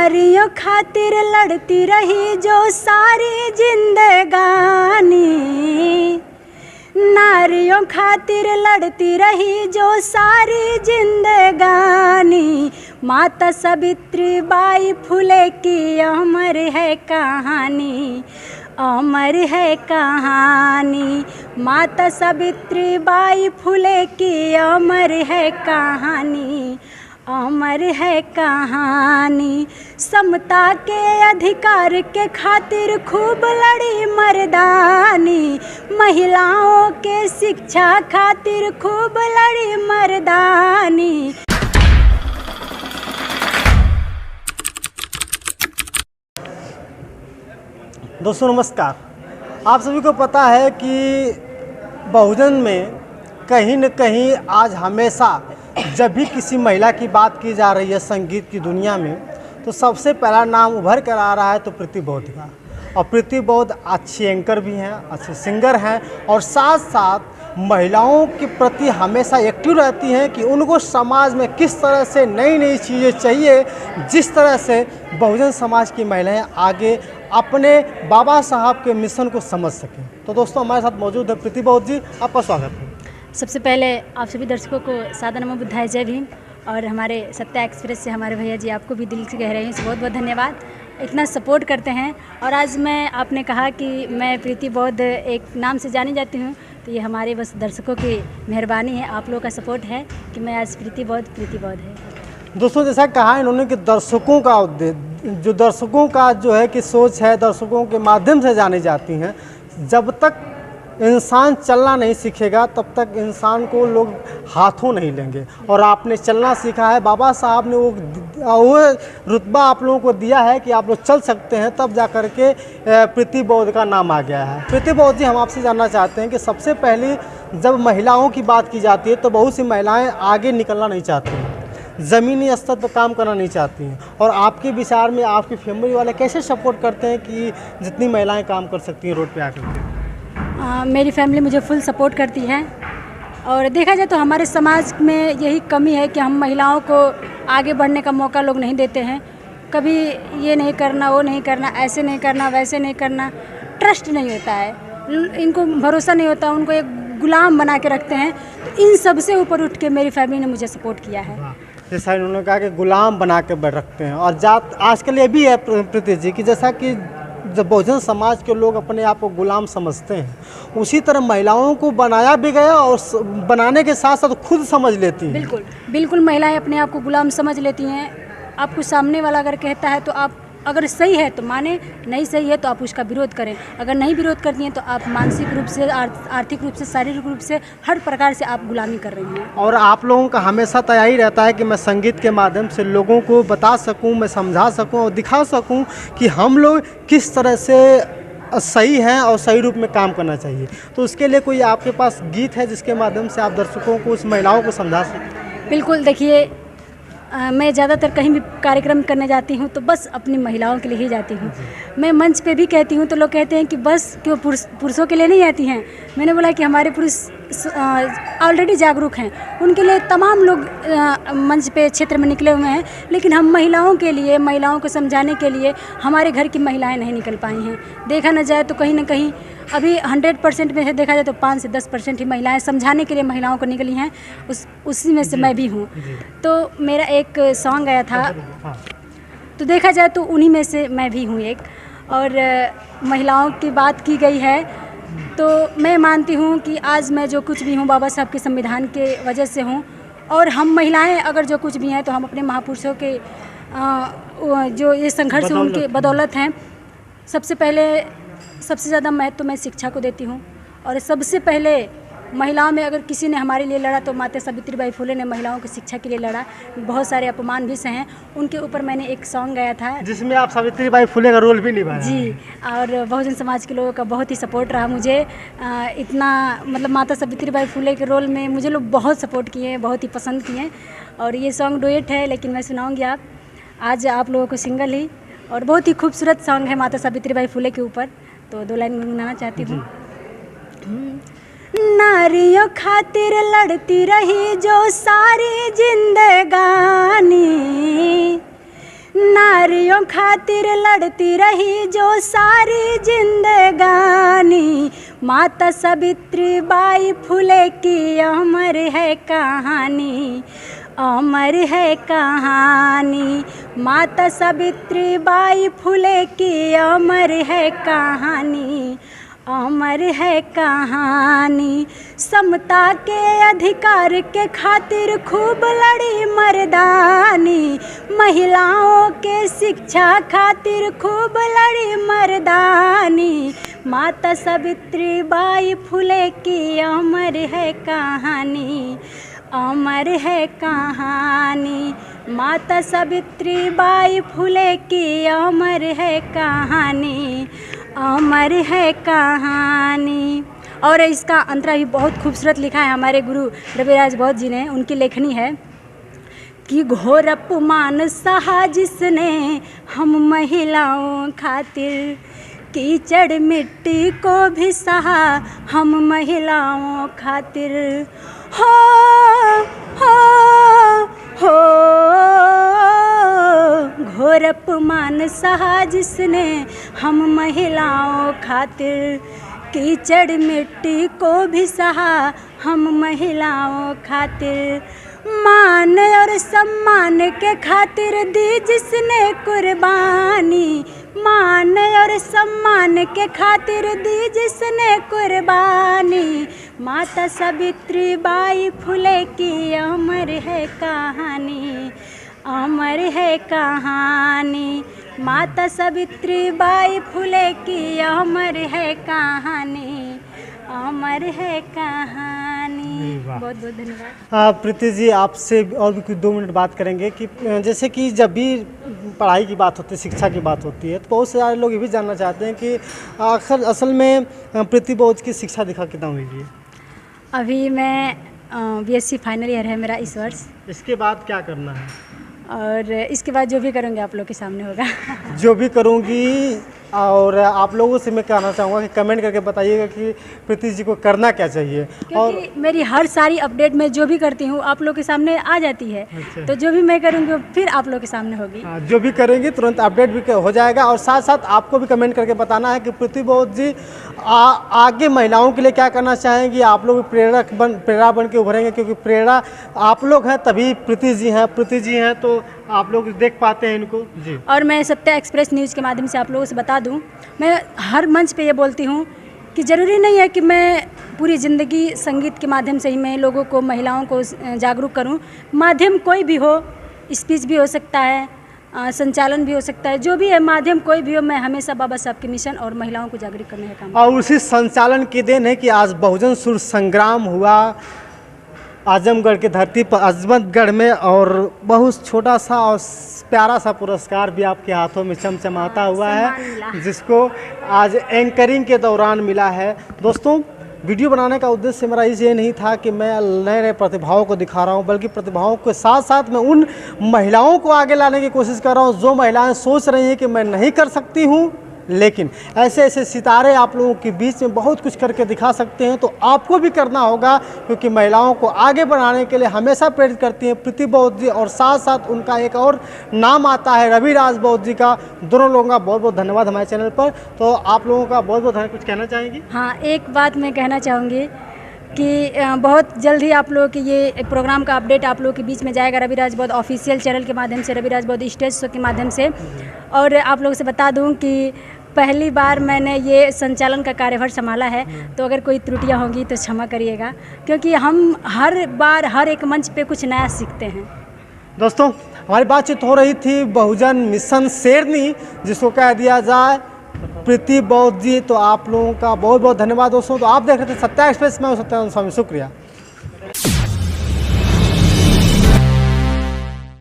नारियों खातिर लड़ती रही जो सारी जिंदगानी, नारियों खातिर लड़ती रही जो सारी जिंदगानी। माता सावित्री बाई फुले की अमर है कहानी, अमर है कहानी। माता सावित्री बाई फुले की अमर है कहानी, अमर है कहानी। समता के अधिकार के खातिर खूब लड़ी मर्दानी, महिलाओं के शिक्षा खातिर खूब लड़ी मर्दानी। दोस्तों नमस्कार। आप सभी को पता है कि बहुजन में कहीं न कहीं आज हमेशा जब भी किसी महिला की बात की जा रही है संगीत की दुनिया में, तो सबसे पहला नाम उभर कर आ रहा है तो प्रीति बौद्ध का। और प्रीति बौद्ध अच्छी एंकर भी हैं, अच्छे सिंगर हैं और साथ साथ महिलाओं के प्रति हमेशा एक्टिव रहती हैं कि उनको समाज में किस तरह से नई नई चीज़ें चाहिए, जिस तरह से बहुजन समाज की महिलाएं आगे अपने बाबा साहब के मिशन को समझ सकें। तो दोस्तों हमारे साथ मौजूद है प्रीति बौद्ध जी, आपका स्वागत है। सबसे पहले आप सभी दर्शकों को सादर नमो बुद्धाय, जय भीम। और हमारे सत्या एक्सप्रेस से हमारे भैया जी, आपको भी दिल से गहराइयों से बहुत बहुत धन्यवाद, इतना सपोर्ट करते हैं। और आज आपने कहा कि मैं प्रीति बौद्ध एक नाम से जानी जाती हूँ, तो ये हमारे बस दर्शकों की मेहरबानी है, आप लोगों का सपोर्ट है कि मैं आज प्रीति बौद्ध है। दोस्तों जैसा कहा इन्होंने कि दर्शकों का जो दर्शकों का जो है कि सोच है, दर्शकों के माध्यम से जानी जाती हैं। जब तक इंसान चलना नहीं सीखेगा तब तक इंसान को लोग हाथों नहीं लेंगे। और आपने चलना सीखा है, बाबा साहब ने वो रुतबा आप लोगों को दिया है कि आप लोग चल सकते हैं, तब जा कर के प्रीति बौद्ध का नाम आ गया है। प्रीति बौद्ध जी, हम आपसे जानना चाहते हैं कि सबसे पहले जब महिलाओं की बात की जाती है तो बहुत सी महिलाएँ आगे निकलना नहीं चाहती हैं, ज़मीनी स्तर पर काम करना नहीं चाहती हैं, और आपके विचार में आपकी फैमिली वाले कैसे सपोर्ट करते हैं कि जितनी महिलाएं काम कर सकती हैं रोड पे आकर के? मेरी फैमिली मुझे फुल सपोर्ट करती है। और देखा जाए तो हमारे समाज में यही कमी है कि हम महिलाओं को आगे बढ़ने का मौका लोग नहीं देते हैं। कभी ये नहीं करना, वो नहीं करना, ऐसे नहीं करना, वैसे नहीं करना, ट्रस्ट नहीं होता है, इनको भरोसा नहीं होता, उनको एक गुलाम बना के रखते हैं। तो इन सब से ऊपर उठ के मेरी फैमिली ने मुझे सपोर्ट किया है। जैसा इन्होंने कहा कि गुलाम बना के रखते हैं। और आजकल ये भी है प्रीति जी कि जैसा कि जब बहुजन समाज के लोग अपने आप को गुलाम समझते हैं, उसी तरह महिलाओं को बनाया भी गया और बनाने के साथ साथ खुद समझ लेती हैं। बिल्कुल बिल्कुल, महिलाएं अपने आप को गुलाम समझ लेती हैं। आपको सामने वाला अगर कहता है तो आप अगर सही है तो माने, नहीं सही है तो आप उसका विरोध करें। अगर नहीं विरोध करती हैं तो आप मानसिक रूप से, आर्थिक रूप से, शारीरिक रूप से, हर प्रकार से आप गुलामी कर रही हैं। और आप लोगों का हमेशा तैयारी रहता है कि मैं संगीत के माध्यम से लोगों को बता सकूं, मैं समझा सकूं और दिखा सकूं कि हम लोग किस तरह से सही हैं और सही रूप में काम करना चाहिए। तो उसके लिए कोई आपके पास गीत है जिसके माध्यम से आप दर्शकों को, उस महिलाओं को समझा सकें? बिल्कुल, देखिए मैं ज़्यादातर कहीं भी कार्यक्रम करने जाती हूँ तो बस अपनी महिलाओं के लिए ही जाती हूँ। मैं मंच पे भी कहती हूँ तो लोग कहते हैं कि बस क्यों पुरुषों के लिए नहीं आती हैं। मैंने बोला कि हमारे पुरुष ऑलरेडी जागरूक हैं, उनके लिए तमाम लोग मंच पे क्षेत्र में निकले हुए हैं, लेकिन हम महिलाओं के लिए, महिलाओं को समझाने के लिए हमारे घर की महिलाएं नहीं निकल पाई हैं। देखा न जाए तो कहीं ना कहीं अभी 100% में देखा जाए तो 5 से 10% ही महिलाएं समझाने के लिए महिलाओं को निकली हैं। उसी में से मैं भी हूँ। तो मेरा एक सॉन्ग आया था, तो देखा जाए तो उन्हीं में से मैं भी हूँ एक। और महिलाओं की बात की गई है तो मैं मानती हूँ कि आज मैं जो कुछ भी हूँ बाबा साहब के संविधान के वजह से हूँ। और हम महिलाएं अगर जो कुछ भी हैं तो हम अपने महापुरुषों के जो ये संघर्ष उनके बदौलत हैं। सबसे पहले, सबसे ज़्यादा महत्व तो मैं शिक्षा को देती हूँ। और सबसे पहले महिलाओं में अगर किसी ने हमारे लिए लड़ा तो माता सावित्री बाई फुले ने महिलाओं की शिक्षा के लिए लड़ा। बहुत सारे अपमान भी सहे, उनके ऊपर मैंने एक सॉन्ग गाया था जिसमें आप सावित्री बाई फुले का रोल भी निभाया जी। और बहुजन समाज के लोगों का बहुत ही सपोर्ट रहा मुझे। इतना मतलब माता सावित्री बाई फुले के रोल में मुझे लोग बहुत सपोर्ट किए, बहुत ही पसंद किए। और ये सॉन्ग डुएट है, लेकिन मैं सुनाऊँगी आज आप लोगों को सिंगल ही। और बहुत ही खूबसूरत सॉन्ग है माता सावित्री बाई फुले के ऊपर, तो 2 लाइन गुनगुनाना चाहती हूँ। नारियों खातिर लड़ती रही जो सारी जिंदगानी, नारियों खातिर लड़ती रही जो सारी जिंदगानी, माता सावित्री बाई फुले की अमर है कहानी, अमर है कहानी। माता सावित्री बाई फुले की अमर है कहानी, अमर है कहानी। समता के अधिकार के खातिर खूब लड़ी मर्दानी, महिलाओं के शिक्षा खातिर खूब लड़ी मर्दानी। माता सावित्री बाई फुले की अमर है कहानी, अमर है कहानी। माता सावित्री बाई फुले की अमर है कहानी, अमर है कहानी। और इसका अंतरा भी बहुत खूबसूरत लिखा है हमारे गुरु रविराज बौद्ध जी ने। उनकी लेखनी है कि घोर अपमान सहा जिसने हम महिलाओं खातिर, कीचड़ मिट्टी को भी सहा हम महिलाओं खातिर। हो हो घोर अपमान सहा जिसने हम महिलाओं खातिर, कीचड़ मिट्टी को भी सहा हम महिलाओं खातिर। मान और सम्मान के खातिर दी जिसने कुर्बानी, मान और सम्मान के खातिर दी जिसने कुर्बानी। माता सावित्री बाई फुले की अमर है कहानी, अमर है कहानी। माता सावित्री बाई फुले की अमर है कहानी, अमर है कहानी। बहुत बहुत धन्यवाद। प्रीति जी, आपसे और भी कुछ 2 मिनट बात करेंगे कि जैसे कि जब भी पढ़ाई की बात होती है, शिक्षा की बात होती है, तो बहुत सारे लोग ये भी जानना चाहते हैं कि आखिर असल में प्रीति बौद्ध की शिक्षा दीक्षा कितना हुई है? अभी मैं BSc फाइनल ईयर है मेरा इस वर्ष, इसके बाद क्या करना है? और इसके बाद जो भी करूँगी आप लोग के सामने होगा। जो भी करूँगी। और आप लोगों से मैं कहना चाहूँगा कि कमेंट करके बताइएगा कि प्रीति जी को करना क्या चाहिए। और मेरी हर सारी अपडेट मैं जो भी करती हूँ आप लोग के सामने आ जाती है। अच्छा। तो जो भी मैं करूँगी फिर आप लोग के सामने होगी। हाँ, जो भी करेंगे तुरंत अपडेट भी हो जाएगा। और साथ साथ आपको भी कमेंट करके बताना है कि प्रीति बौद्ध जी आगे महिलाओं के लिए क्या करना चाहेंगी। आप लोग प्रेरणा बन के उभरेंगे, क्योंकि प्रेरणा आप लोग हैं तभी प्रीति जी हैं तो आप लोग देख पाते हैं इनको जी। और मैं सत्या एक्सप्रेस न्यूज़ के माध्यम से आप लोगों से बता दूं, मैं हर मंच पे ये बोलती हूँ कि ज़रूरी नहीं है कि मैं पूरी ज़िंदगी संगीत के माध्यम से ही मैं लोगों को, महिलाओं को जागरूक करूँ। माध्यम कोई भी हो, स्पीच भी हो सकता है, संचालन भी हो सकता है, जो भी है माध्यम कोई भी हो, मैं हमेशा बाबा साहब के मिशन और महिलाओं को जागरूक करने का काम। और उसी संचालन की देन है कि आज बहुजन सूर संग्राम हुआ आजमगढ़ की धरती पर, अजमतगढ़ में, और बहुत छोटा सा और प्यारा सा पुरस्कार भी आपके हाथों में चमचमाता हुआ है, जिसको आज एंकरिंग के दौरान मिला है। दोस्तों, वीडियो बनाने का उद्देश्य मेरा ये नहीं था कि मैं नए नए प्रतिभाओं को दिखा रहा हूँ, बल्कि प्रतिभाओं के साथ साथ मैं उन महिलाओं को आगे लाने की कोशिश कर रहा हूँ जो महिलाएं सोच रही हैं कि मैं नहीं कर सकती हूँ, लेकिन ऐसे ऐसे सितारे आप लोगों के बीच में बहुत कुछ करके दिखा सकते हैं। तो आपको भी करना होगा, क्योंकि महिलाओं को आगे बढ़ाने के लिए हमेशा प्रेरित करती हैं प्रीति बौद्ध जी, और साथ साथ उनका एक और नाम आता है रविराज बौद्ध जी का। दोनों लोगों का बहुत बहुत धन्यवाद हमारे चैनल पर। तो आप लोगों का बहुत बहुत धन्यवाद। कुछ कहना चाहेंगी? हाँ, एक बात मैं कहना चाहूँगी कि बहुत जल्द ही आप लोगों के ये प्रोग्राम का अपडेट आप लोगों के बीच में जाएगा रविराज बौद्ध ऑफिशियल चैनल के माध्यम से, रविराज बौद्ध स्टेज शो के माध्यम से। और आप लोगों से बता दूं कि पहली बार मैंने ये संचालन का कार्यभार संभाला है, तो अगर कोई त्रुटियां होंगी तो क्षमा करिएगा, क्योंकि हम हर बार हर एक मंच पे कुछ नया सीखते हैं। दोस्तों, हमारी बातचीत हो रही थी बहुजन मिशन शेरनी, जिसको कह दिया जाए प्रीति बौद्ध जी। तो आप लोगों का बहुत बहुत धन्यवाद दोस्तों। तो आप देख रहे थे सत्या एक्सप्रेस में, सत्यानंद स्वामी, शुक्रिया।